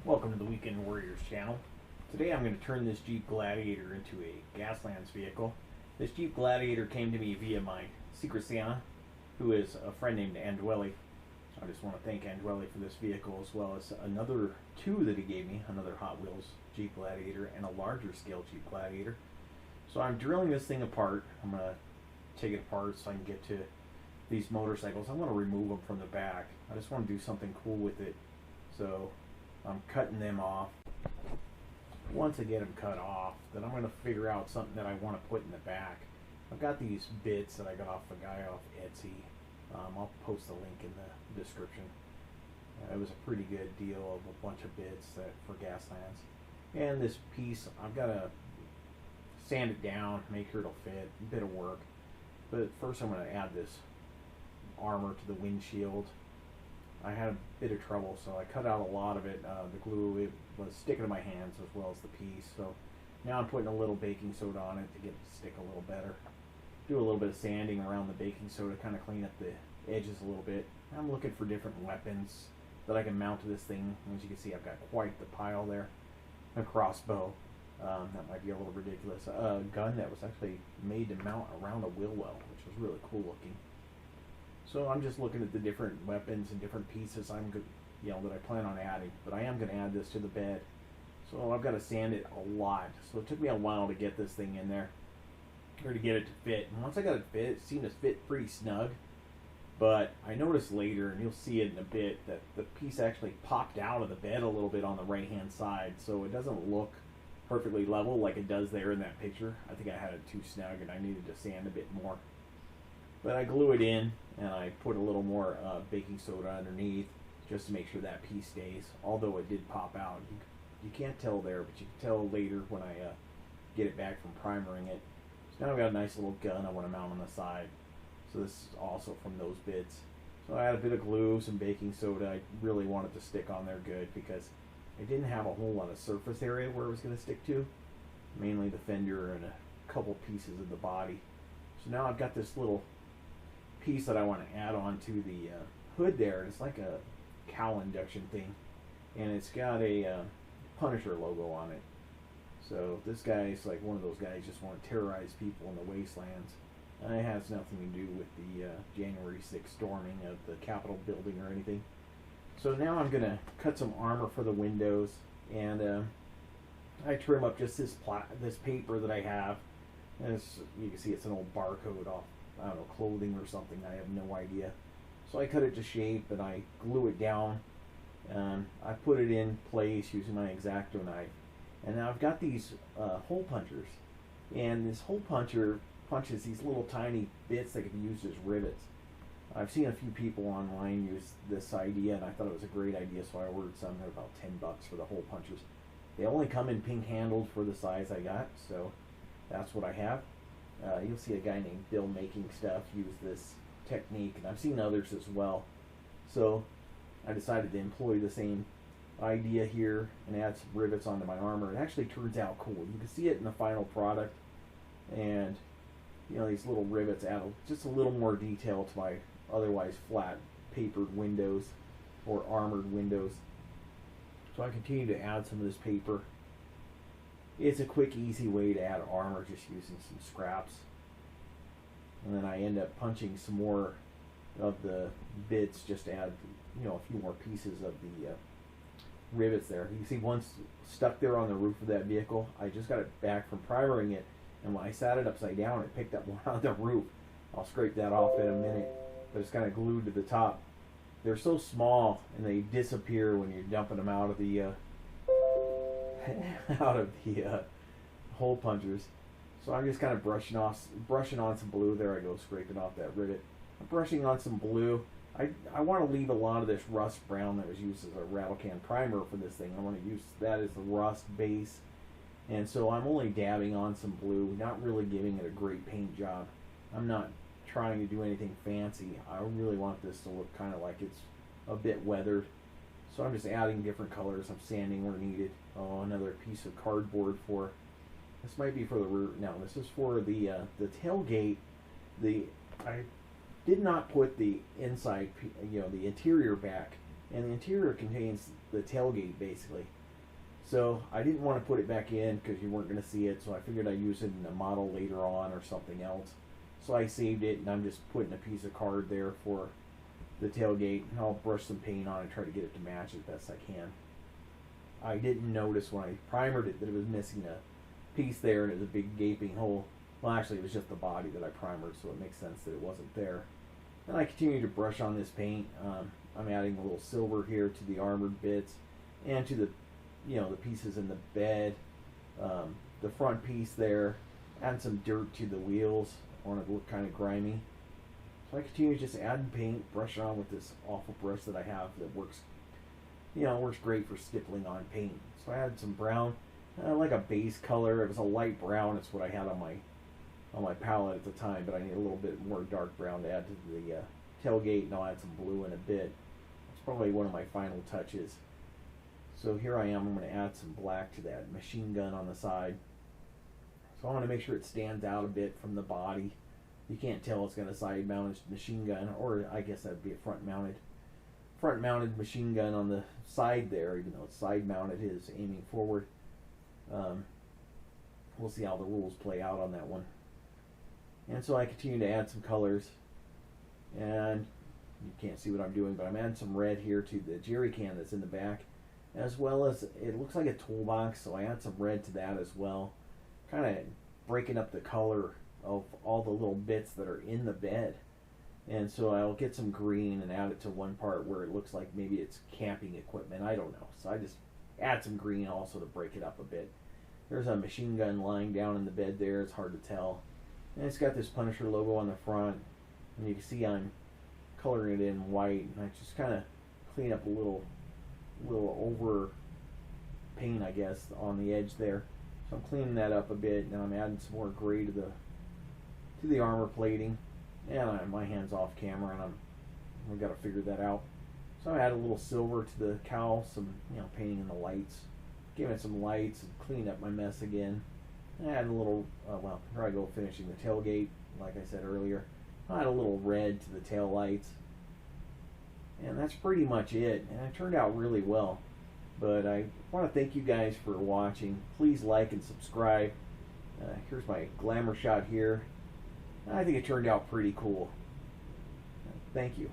Welcome to the Weekend Warriors channel. Today I'm going to turn this Jeep Gladiator into a Gaslands vehicle. This Jeep Gladiator came to me via my secret Santa, who is a friend named Andwele. I just want to thank Andwele for this vehicle, as well as another two that he gave me, another Hotwheels Jeep Gladiator and a larger scale Jeep Gladiator. So I'm drilling this thing apart. I'm going to take it apart so I can get to these motorcycles. I want to remove them from the back. I just want to do something cool with it. So I'm cutting them off. Once I get them cut off, then I'm going to figure out something that I want to put in the back. I've got these bits that I got off a guy off Etsy. I'll post the link in the description. It was a pretty good deal of a bunch of bits for Gaslands. And this piece, I've got to sand it down, make sure it'll fit, a bit of work. But first I'm going to add this armor to the windshield. I had a bit of trouble, so I cut out a lot of it. The glue, it was sticking to my hands as well as the piece. So now I'm putting a little baking soda on it to get it to stick a little better. Do a little bit of sanding around the baking soda, kind of clean up the edges a little bit. I'm looking for different weapons that I can mount to this thing. As you can see, I've got quite the pile there. A crossbow. That might be a little ridiculous. A gun that was actually made to mount around a wheel well, which was really cool looking. So I'm just looking at the different weapons and different pieces that I plan on adding. But I am going to add this to the bed. So I've got to sand it a lot. So it took me a while to get this thing in there, or to get it to fit. And once I got it fit, it seemed to fit pretty snug. But I noticed later, and you'll see it in a bit, that the piece actually popped out of the bed a little bit on the right-hand side. So it doesn't look perfectly level like it does there in that picture. I think I had it too snug and I needed to sand a bit more. But I glue it in, and I put a little more baking soda underneath just to make sure that piece stays. Although it did pop out. You can't tell there, but you can tell later when I get it back from primering it. So now I've got a nice little gun I want to mount on the side. So this is also from those bits. So I add a bit of glue, some baking soda. I really want it to stick on there good because I didn't have a whole lot of surface area where it was going to stick to. Mainly the fender and a couple pieces of the body. So now I've got this little piece that I want to add on to the hood there. It's like a cowl induction thing, and it's got a Punisher logo on it. So this guy is like one of those guys just want to terrorize people in the Wastelands. And it has nothing to do with the January 6th storming of the Capitol building or anything. So now I'm going to cut some armor for the windows, and I trim up just this paper that I have. And you can see it's an old barcode off, I don't know, clothing or something. I have no idea. So I cut it to shape and I glue it down. I put it in place using my X-Acto knife. And now I've got these hole punchers. And this hole puncher punches these little tiny bits that can be used as rivets. I've seen a few people online use this idea, and I thought it was a great idea, so I ordered some. They're about $10 for the hole punchers. They only come in pink handled for the size I got, so that's what I have. You'll see a guy named Bill Making Stuff use this technique, and I've seen others as well. So I decided to employ the same idea here and add some rivets onto my armor. It actually turns out cool. You can see it in the final product, and these little rivets add just a little more detail to my otherwise flat papered windows or armored windows. So I continue to add some of this paper. It's a quick, easy way to add armor just using some scraps. And then I end up punching some more of the bits just to add, a few more pieces of the rivets there. You see one stuck there on the roof of that vehicle. I just got it back from primering it, and when I sat it upside down, it picked up one on the roof. I'll scrape that off in a minute, but it's kind of glued to the top. They're so small, and they disappear when you're dumping them out of the hole punchers. So I'm just kind of brushing on some blue. There I go, scraping off that rivet. I'm brushing on some blue. I want to leave a lot of this rust brown that was used as a rattle-can primer for this thing. I want to use that as the rust base. And so I'm only dabbing on some blue, not really giving it a great paint job. I'm not trying to do anything fancy. I really want this to look kind of like it's a bit weathered. So I'm just adding different colors. I'm sanding where needed. Oh, another piece of cardboard for, this might be for the rear. No, this is for the tailgate. I did not put the inside, the interior back and the interior contains the tailgate basically. So I didn't want to put it back in because you weren't going to see it, so I figured I'd use it in a model later on or something else. So I saved it, and I'm just putting a piece of card there for the tailgate, and I'll brush some paint on it and try to get it to match as best I can. I didn't notice when I primered it that it was missing a piece there, and it was a big gaping hole. Well, actually, it was just the body that I primered, so it makes sense that it wasn't there. And I continue to brush on this paint. I'm adding a little silver here to the armored bits and to the the pieces in the bed, the front piece there, add some dirt to the wheels. I want it to look kind of grimy. So I continue just adding paint, brush on with this awful brush that I have that works, works great for stippling on paint. So I added some brown, like a base color. It was a light brown. It's what I had on my palette at the time, but I need a little bit more dark brown to add to the tailgate, and I'll add some blue in a bit. It's probably one of my final touches. So here I am, I'm going to add some black to that machine gun on the side. So I want to make sure it stands out a bit from the body. You can't tell it's got a side-mounted machine gun, or I guess that would be a front-mounted machine gun on the side there, even though it's side-mounted, it is aiming forward. We'll see how the rules play out on that one. And so I continue to add some colors, and you can't see what I'm doing, but I'm adding some red here to the jerry can that's in the back, as well as it looks like a toolbox, so I add some red to that as well, kind of breaking up the color of all the little bits that are in the bed. And so I'll get some green and add it to one part where it looks like maybe it's camping equipment, I don't know. So I just add some green also to break it up a bit. There's a machine gun lying down in the bed there, it's hard to tell. And it's got this Punisher logo on the front, and you can see I'm coloring it in white, and I just kind of clean up a little over paint, I guess, on the edge there. So I'm cleaning that up a bit, and I'm adding some more gray to the armor plating. And my hand's off camera, and we've got to figure that out. So I add a little silver to the cowl, some painting in the lights, give it some lights, and clean up my mess again. And add a little here I go finishing the tailgate, like I said earlier. I add a little red to the tail lights. And that's pretty much it. And it turned out really well. But I want to thank you guys for watching. Please like and subscribe. Here's my glamour shot here. I think it turned out pretty cool. Thank you.